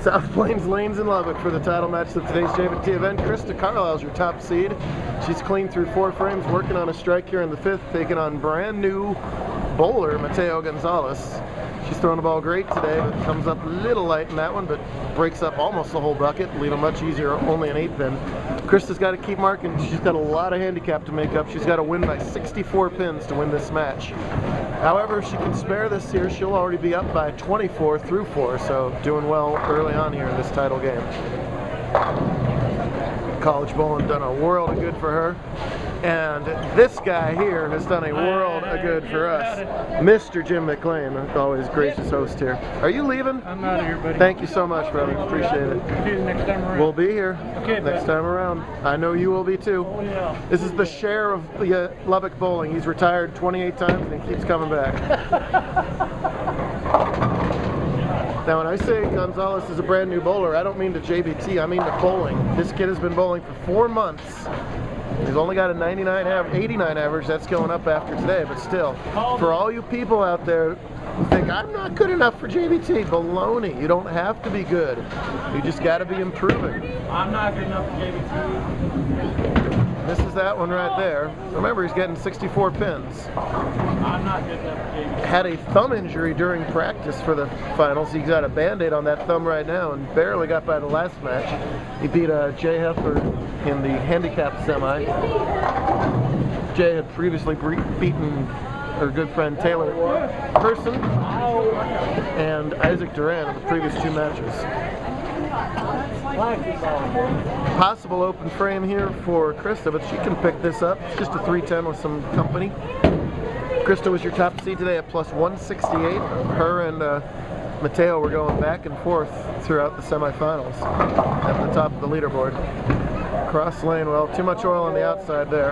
South Plains Lanes in Lubbock for the title match of today's JBT event. Krysta Carlisle is your top seed. She's clean through 4 frames, working on a strike here in the 5th, taking on brand new bowler Mateo Gonzalez. She's throwing the ball great today, but comes up a little light in that one, but breaks up almost the whole bucket, leave it much easier, only an 8-pin. Krysta's got to keep marking. She's got a lot of handicap to make up. She's got to win by 64 pins to win this match. However, if she can spare this here, she'll already be up by 24 through 4, so doing well early on here in this title game. College bowling done a world of good for her. And this guy here has done a world of good for us. Mr. Jim McLean, always gracious host here. Are you leaving? I'm out of here, buddy. Thank you so much, brother. Appreciate it. See you next time around. We'll be here okay, next time around. I know you will be too. Oh, yeah. This is the share of the Lubbock bowling. He's retired 28 times and he keeps coming back. Now, when I say Gonzalez is a brand new bowler, I don't mean to JBT, I mean to bowling. This kid has been bowling for 4 months. He's only got a 89 average. That's going up after today, but still, for all you people out there who think I'm not good enough for JBT, baloney. You don't have to be good. You just got to be improving. I'm not good enough for JBT. This is that one right there. Remember, he's getting 64 pins. I'm not good enough for JBT. Had a thumb injury during practice for the finals. He's got a band-aid on that thumb right now and barely got by the last match. He beat Jay Heffer in the handicap semi. Jay had previously beaten her good friend Taylor Person and Isaac Duran in the previous 2 matches. Possible open frame here for Krysta, but she can pick this up. It's just a 310 with some company. Krysta was your top seed today at plus 168. Her and Mateo were going back and forth throughout the semifinals at the top of the leaderboard. Cross lane, well, too much oil on the outside there.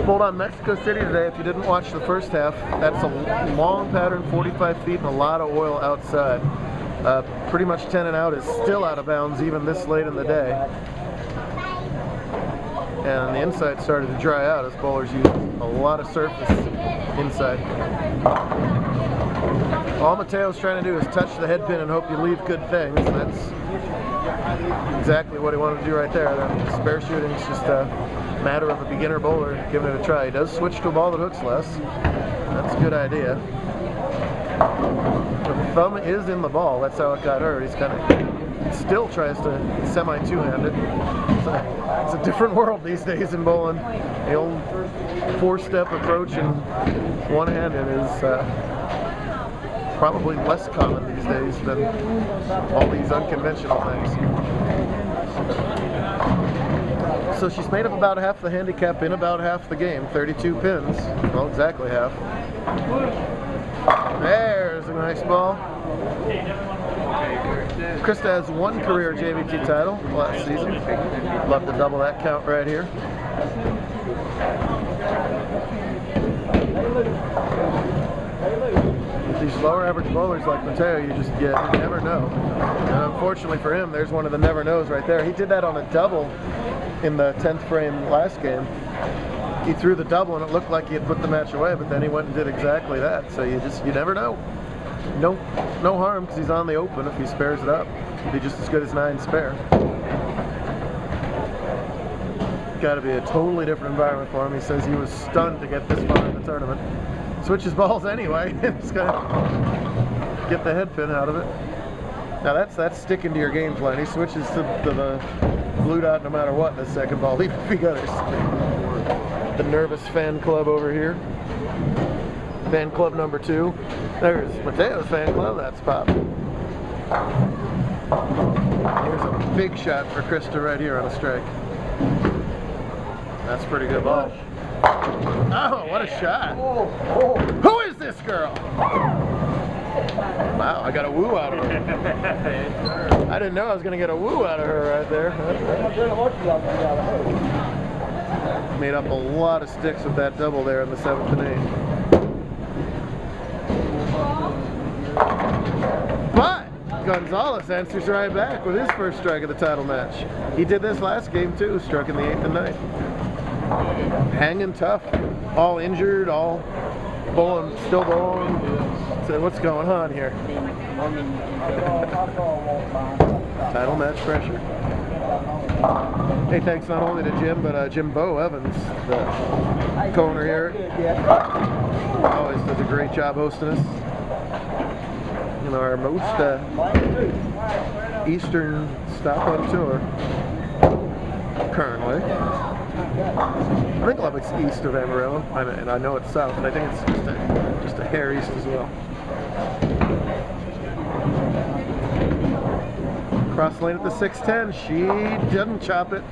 Pulled on Mexico City today. If you didn't watch the first half, that's a long pattern, 45 feet, and a lot of oil outside. Pretty much 10 and out is still out of bounds even this late in the day. And the inside started to dry out as bowlers use a lot of surface inside. All Mateo's trying to do is touch the head pin and hope you leave good things. That's exactly what he wanted to do right there. The spare shooting is just a matter of a beginner bowler giving it a try. He does switch to a ball that hooks less. That's a good idea. The thumb is in the ball. That's how it got hurt. He's kind of still tries to semi-two-handed. It's a different world these days in bowling. The old 4-step approach and one-handed is probably less common these days than all these unconventional things. So she's made up about half the handicap in about half the game, 32 pins. Well, exactly half. There's a nice ball. Krysta has 1 career JBT title last season. Love to double that count right here. With these lower average bowlers like Mateo, you never know. And unfortunately for him, there's one of the never knows right there. He did that on a double in the 10th frame last game. He threw the double and it looked like he had put the match away, but then he went and did exactly that. So you never know. No harm because he's on the open. If he spares it up, he'll be just as good as 9 spare. Got to be a totally different environment for him. He says he was stunned to get this far in the tournament. Switches balls anyway. He's got to get the head pin out of it. Now that's sticking to your game plan. He switches to the blue dot no matter what in the second ball, even if he got the nervous fan club over here. Fan club number 2. There's Mateo's fan club. That's popping. Here's a big shot for Krysta right here on a strike. That's a pretty good ball. Oh, what a shot. Who is this girl? Wow, I got a woo out of her. I didn't know I was going to get a woo out of her right there. Made up a lot of sticks with that double there in the 7th and 8th. But Gonzalez answers right back with his first strike of the title match. He did this last game too, struck in the 8th and 9th. Hanging tough, all injured, all bowling, still bowling. So what's going on here? Title match pressure. Hey, thanks not only to Jim, but Jimbo Evans, the co-owner here. Always does a great job hosting us. You know, our most eastern stop on tour currently. I think Lubbock's east of Amarillo, and I know it's south, but I think it's just a hair east as well. Cross lane at the 610. She doesn't chop it.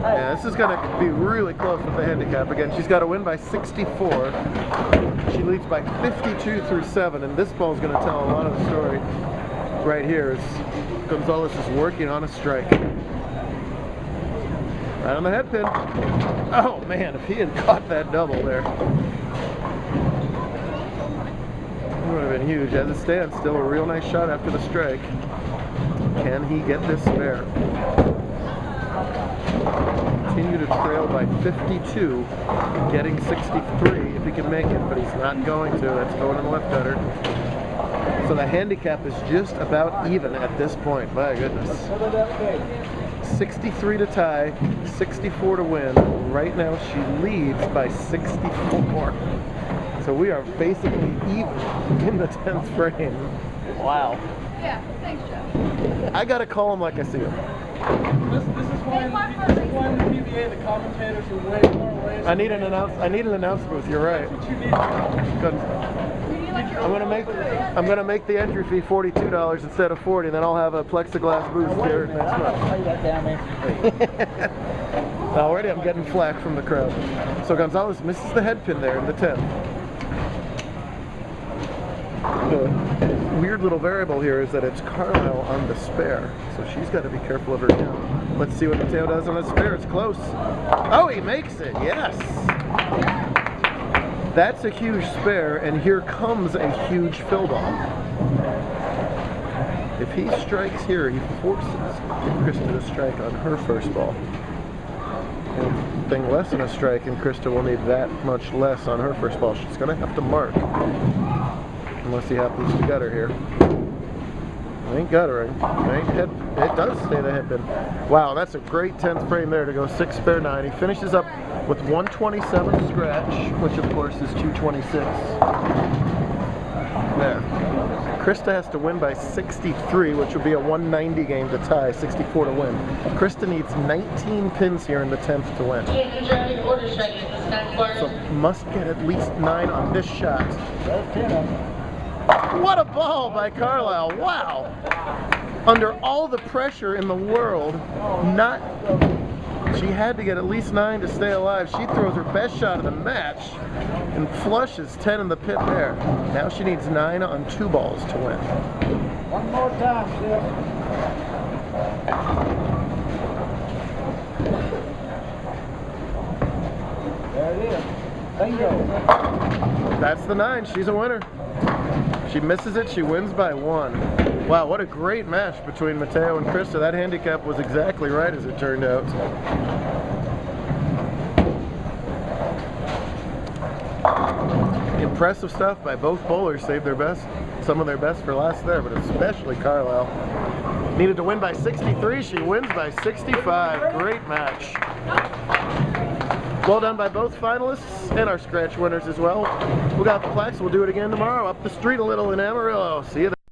Yeah, this is going to be really close with the handicap. Again, she's got to win by 64. She leads by 52 through 7, and this ball is going to tell a lot of the story right here as Gonzalez is working on a strike. Right on the head pin. Oh man, if he had caught that double there, it would have been huge. As it stands, still a real nice shot after the strike. Can he get this spare? Continue to trail by 52, getting 63 if he can make it, but he's not going to. That's going in the left gutter. So the handicap is just about even at this point. My goodness. 63 to tie, 64 to win. Right now she leads by 64. So we are basically even in the 10th frame. Wow. Yeah, thanks, Jeff. I gotta call him like I see him. This is why the PBA, the commentators are way more away. I need an announce booth. You're right. That's what you need. Good. I'm gonna make the entry fee $42 instead of $40, and then I'll have a plexiglass booth here next month. Already I'm getting flack from the crowd. So Gonzalez misses the head pin there in the 10th. The weird little variable here is that it's Carlisle on the spare, so she's got to be careful of her count. Let's see what Mateo does on the spare. It's close. Oh, he makes it. Yes. That's a huge spare, and here comes a huge fill ball. If he strikes here, he forces Krysta to strike on her first ball. Anything less than a strike, and Krysta will need that much less on her first ball. She's going to have to mark, unless he happens to gutter here. Ain't guttering. It does stay the head pin. Wow, that's a great 10th frame there to go 6 spare 9. He finishes up with 127 scratch, which of course is 226. There. Krysta has to win by 63, which would be a 190 game to tie, 64 to win. Krysta needs 19 pins here in the 10th to win. So must get at least 9 on this shot. What a ball by Carlisle. Wow. Under all the pressure in the world, she had to get at least 9 to stay alive. She throws her best shot of the match and flushes 10 in the pit there. Now she needs 9 on 2 balls to win. One more time, Jeff. There it is. Bingo. That's the 9. She's a winner. She misses it, she wins by 1. Wow, what a great match between Mateo and Krysta. That handicap was exactly right as it turned out. Impressive stuff by both bowlers. Saved their best, some of their best for last there, but especially Carlisle. Needed to win by 63, she wins by 65. Great match. Well done by both finalists and our scratch winners as well. We got the plaques. We'll do it again tomorrow up the street a little in Amarillo. See you then.